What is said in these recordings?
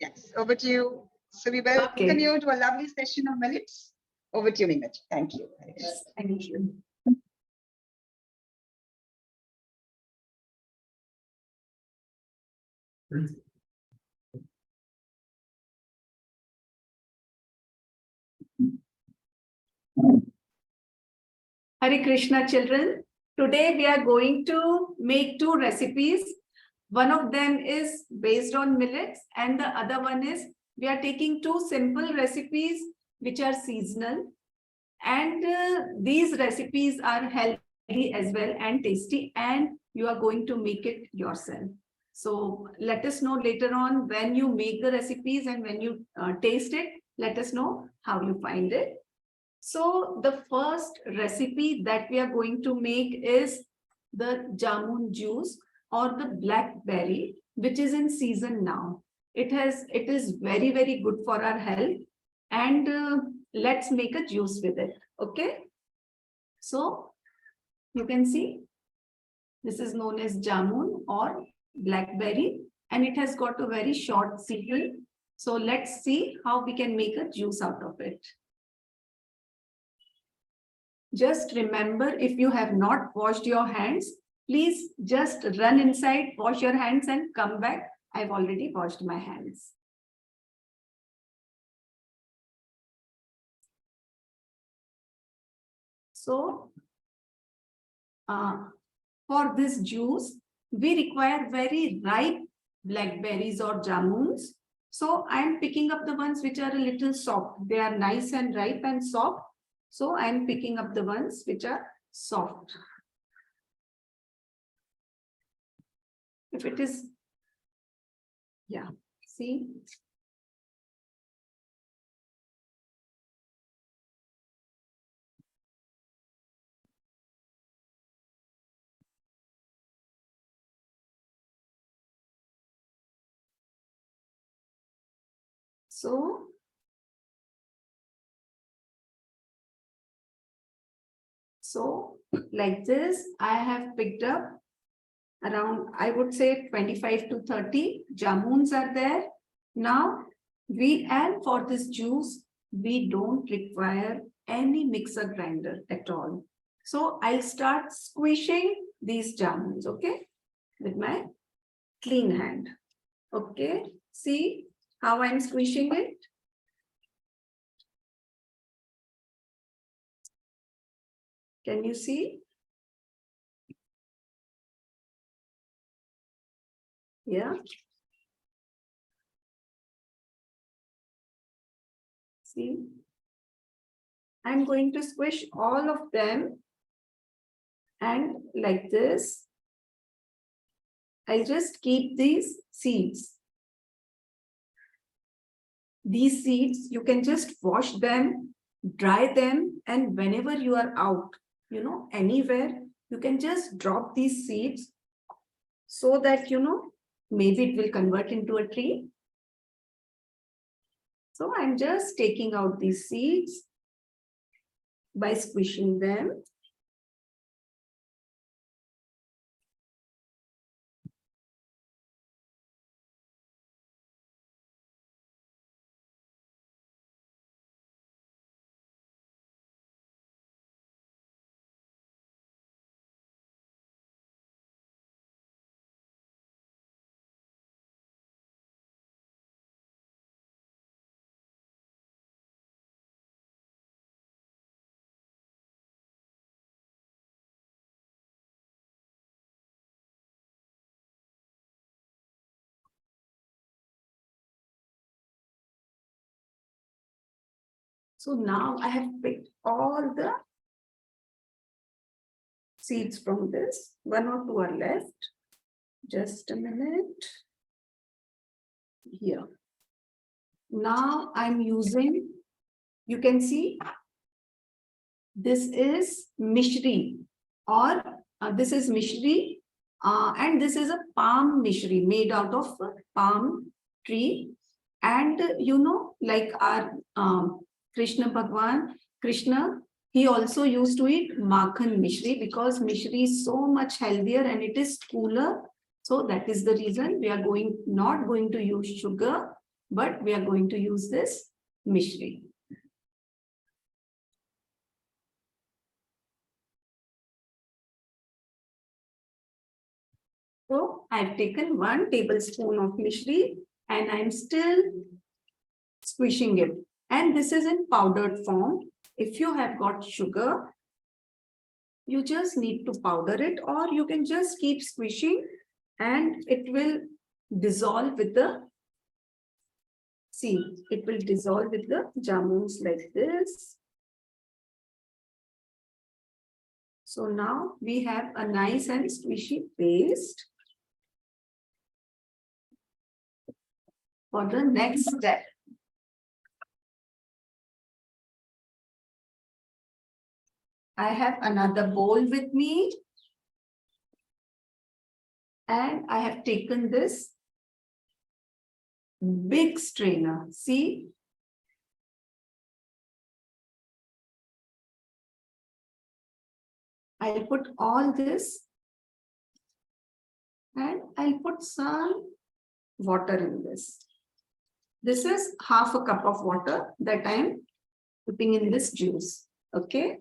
Yes, over to you. So we welcome you to a lovely session of millets. Over to you, Meenakshi. Thank you. Yes, thank you. Hare Krishna, children. Today we are going to make two recipes. One of them is based on millets and the other one is we are taking two simple recipes which are seasonal. And these recipes are healthy as well and tasty, and you are going to make it yourself. So let us know later on when you make the recipes and when you taste it, let us know how you find it. So the first recipe that we are going to make is the jamun juice or the blackberry, which is in season now. It is very, very good for our health, and let's make a juice with it. Okay. So you can see this is known as jamun or blackberry, and it has got a very short seed. So let's see how we can make a juice out of it. Just remember, if you have not washed your hands, please just run inside, wash your hands and come back. I've already washed my hands. So, for this juice, we require very ripe blackberries or jamuns. So, I am picking up the ones which are a little soft. They are nice and ripe and soft. So, I am picking up the ones which are soft. If it is, yeah, see. So like this, I have picked up around, I would say 25 to 30 jamuns are there. Now, and for this juice, we don't require any mixer grinder at all. So I'll start squishing these jamuns, okay, with my clean hand. Okay, see how I'm squishing it? Can you see? Yeah. See? I'm going to squish all of them, and like this, I just keep these seeds. These seeds, you can just wash them, dry them, and whenever you are out, anywhere, you can just drop these seeds so that, maybe it will convert into a tree. So I'm just taking out these seeds by squishing them. So now I have picked all the seeds from this. 1 or 2 are left. Just a minute. Here. Now I'm using, you can see, this is mishri, or this is mishri, and this is a palm mishri made out of palm tree. And like our Krishna Bhagwan, he also used to eat makhan mishri because mishri is so much healthier and it is cooler. So that is the reason we are not going to use sugar. but we are going to use this mishri. So I've taken 1 tablespoon of mishri and I'm still squishing it. And this is in powdered form. If you have got sugar, you just need to powder it, or you can just keep squishing and it will dissolve with the, see, it will dissolve with the jamuns like this. So now we have a nice and squishy paste. For the next step, I have another bowl with me and I have taken this big strainer. See, I'll put all this and I'll put some water in this. This is half a cup of water that I'm putting in this juice. Okay.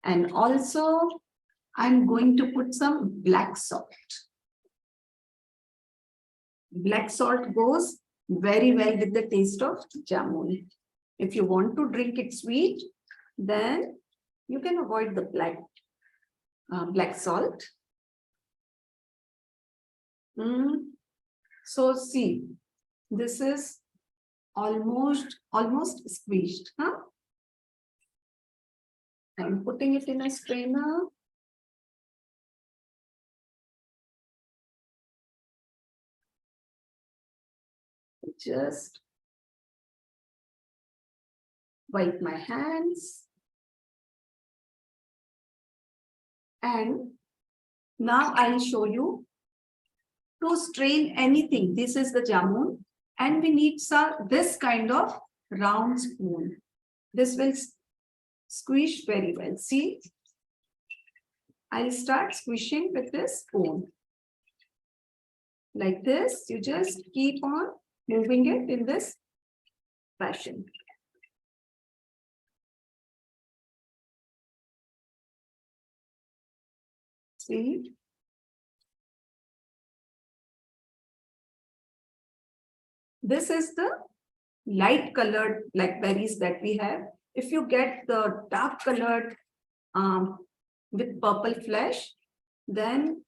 And also I'm going to put some black salt. Black salt goes very well with the taste of jamun. If you want to drink it sweet, then you can avoid the black salt. So see, this is almost squeezed. Huh? I'm putting it in a strainer. Just wipe my hands. And now I'll show you to strain anything. This is the jamun and we need this kind of round spoon. This will squish very well. See, I'll start squishing with this spoon. Like this, you just keep on moving it in this fashion. See? This is the light colored blackberries that we have. If you get the dark colored with purple flesh, then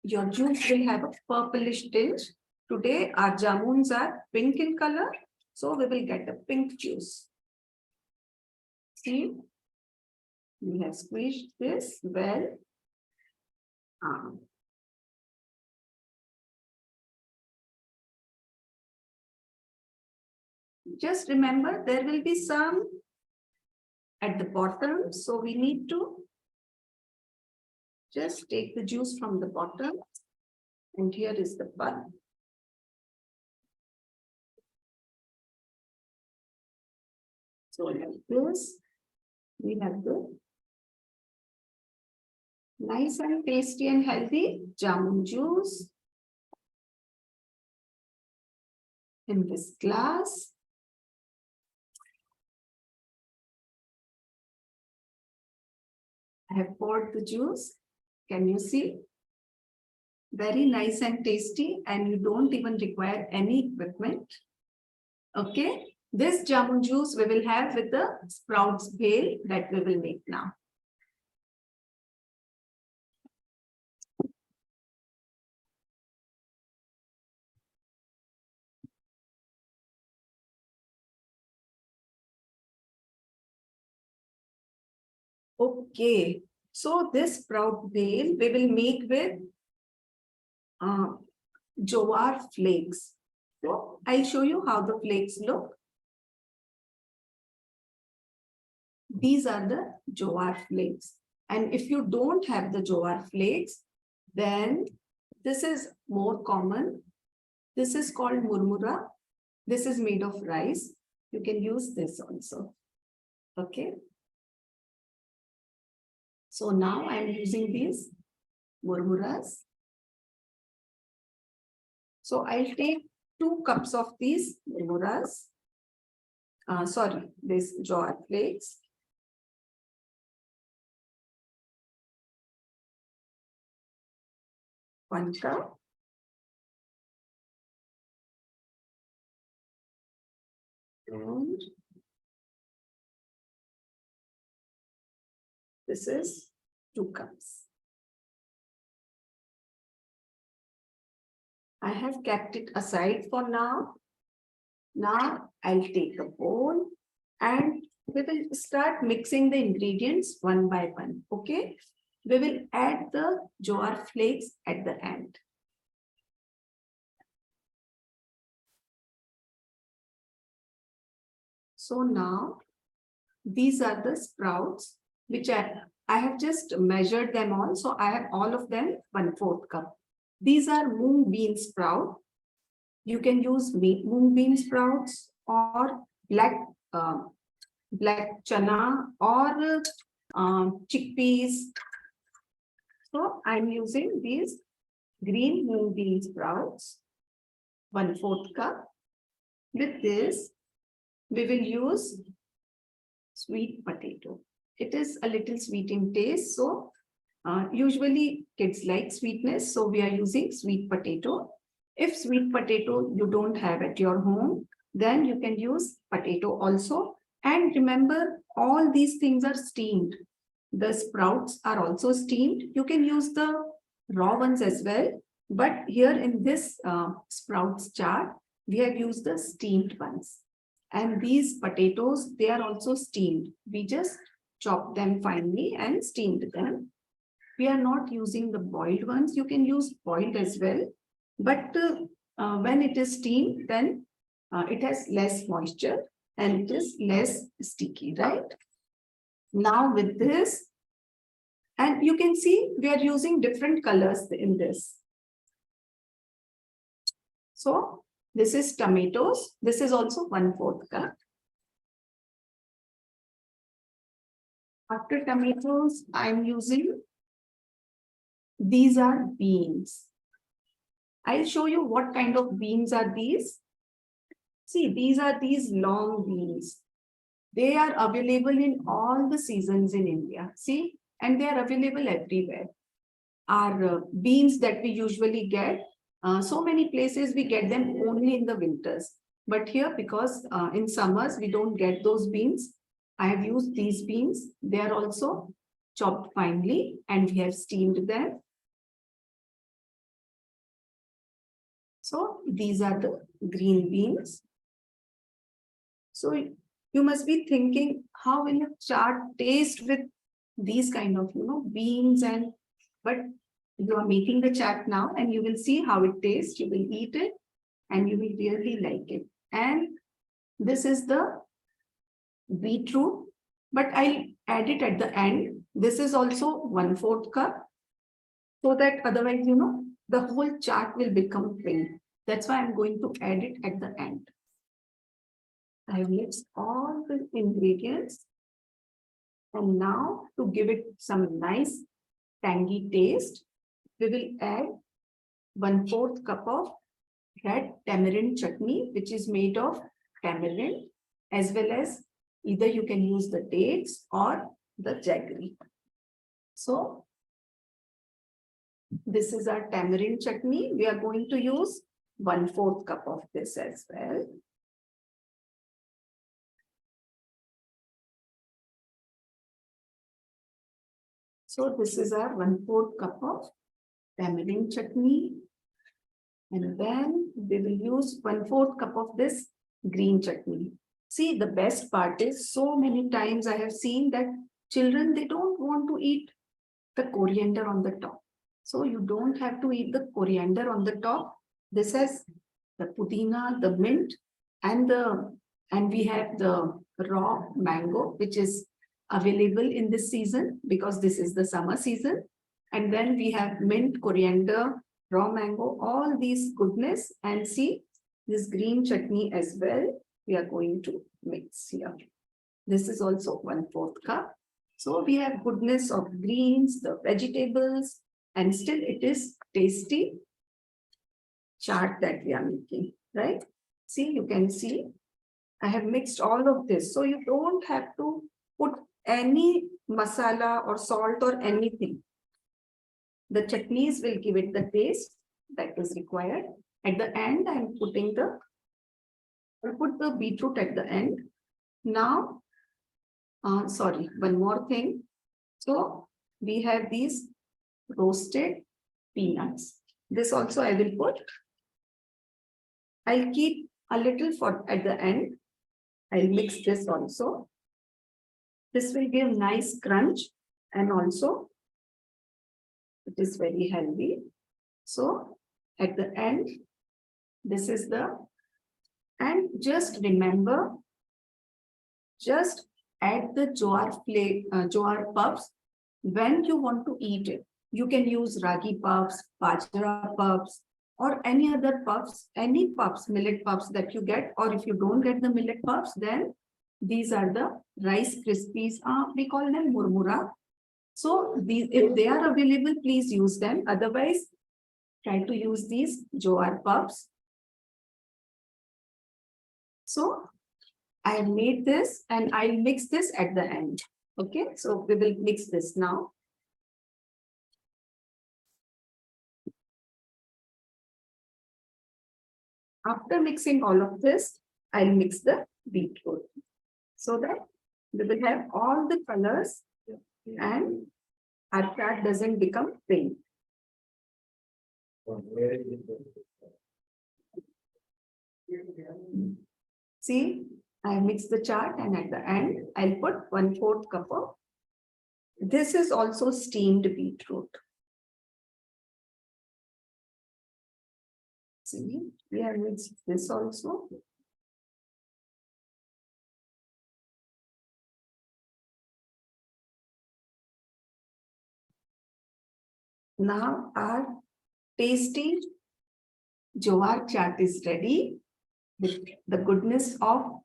your juice will have a purplish tinge. Today, our jamuns are pink in color, so we will get a pink juice. See, we have squeezed this well. Just remember, there will be some at the bottom, so we need to just take the juice from the bottom, and here is the bun. So like this, we have the nice and tasty and healthy jamun juice in this glass. I have poured the juice. Can you see? Very nice and tasty, and you don't even require any equipment. Okay. This jamun juice we will have with the sprouts bhel that we will make now. Okay, so this sprout bhel we will make with jowar flakes. So I'll show you how the flakes look. These are the jowar flakes. And if you don't have the jowar flakes, then this is more common. This is called murmura. This is made of rice. You can use this also. Okay. So now I'm using these murmuras. So I'll take 2 cups of these memoras. This jowar flakes. One cup. And this is 2 cups. I have kept it aside for now. Now I'll take a bowl and we will start mixing the ingredients one by one. Okay. We will add the jowar flakes at the end. So now these are the sprouts which I have just measured them all. So I have all of them 1/4 cup. These are mung bean sprout. You can use mung bean sprouts or black chana or chickpeas. So I'm using these green mung bean sprouts, 1/4 cup. With this, we will use sweet potato. It is a little sweet in taste. So usually kids like sweetness. So we are using sweet potato. If sweet potato you don't have at your home, then you can use potato also. And remember, all these things are steamed. The sprouts are also steamed. You can use the raw ones as well. But here in this sprouts chart, we have used the steamed ones. And these potatoes, they are also steamed. We just chopped them finely and steamed them. We are not using the boiled ones. You can use boiled as well. But when it is steamed, then it has less moisture and it is less sticky, right? Now with this, and you can see we are using different colors in this. So this is tomatoes. This is also 1/4 cup. After tomatoes, I'm using, these are beans. I'll show you what kind of beans are these. See, these are these long beans. They are available in all the seasons in India. See, and they are available everywhere. Our beans that we usually get, so many places we get them only in the winters. But here, because in summers we don't get those beans, I have used these beans. They are also chopped finely and we have steamed them. So these are the green beans. So you must be thinking, how will a chaat taste with these kind of, beans? And but you are making the chaat now and you will see how it tastes. You will eat it and you will really like it. And this is the beetroot, but I'll add it at the end. This is also 1/4 cup, so that otherwise, the whole chaat will become plain. That's why I'm going to add it at the end. I have mixed all the ingredients. And now to give it some nice tangy taste, we will add 1/4 cup of red tamarind chutney, which is made of tamarind, as well as either you can use the dates or the jaggery. So this is our tamarind chutney. We are going to use 1/4 cup of this as well. So this is our 1/4 cup of tamarind chutney. And then we will use 1/4 cup of this green chutney. See, the best part is, so many times I have seen that children, they don't want to eat the coriander on the top. So you don't have to eat the coriander on the top. This has the pudina, the mint, and we have the raw mango, which is available in this season because this is the summer season. And then we have mint, coriander, raw mango, all these goodness. And see, this green chutney as well, we are going to mix here. This is also 1/4 cup. So we have goodness of greens, the vegetables, and still it is tasty chaat that we are making, right? See, you can see I have mixed all of this. So you don't have to put any masala or salt or anything. The chutneys will give it the taste that is required. At the end, I'll put the beetroot at the end. Now, sorry, one more thing. So we have these roasted peanuts. This also I will put. I'll keep a little for at the end. I'll mix this also. This will give nice crunch and also it is very healthy. So at the end, this is and just remember, just add the jowar puffs when you want to eat it. You can use ragi puffs, bajra puffs, or any other puffs, any puffs, millet puffs that you get, or if you don't get the millet puffs, then these are the rice krispies. We call them murmura. So these, if they are available, please use them. Otherwise, try to use these jowar puffs. So I made this and I'll mix this at the end. Okay, so we will mix this now. After mixing all of this, I'll mix the beetroot so that we will have all the colors and our chaat doesn't become plain. See, I mix the chaat and at the end, I'll put 1/4 cup of. This is also steamed beetroot. See, we have mixed this also. Now our tasty jowar chaat is ready with the goodness of,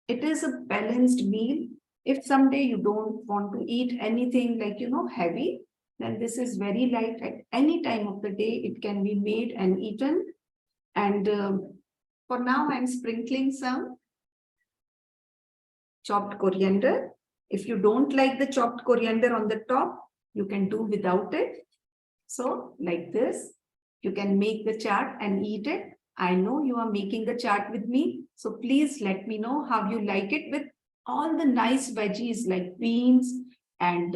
it is a balanced meal. If someday you don't want to eat anything like, heavy, then this is very light at any time of the day. It can be made and eaten. And for now, I'm sprinkling some chopped coriander. If you don't like the chopped coriander on the top, you can do without it. So like this, you can make the chaat and eat it. I know you are making the chaat with me. So please let me know how you like it with all the nice veggies like beans and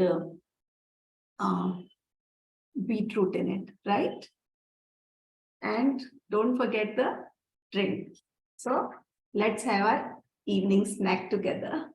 beetroot in it, right? And don't forget the drink. So let's have our evening snack together.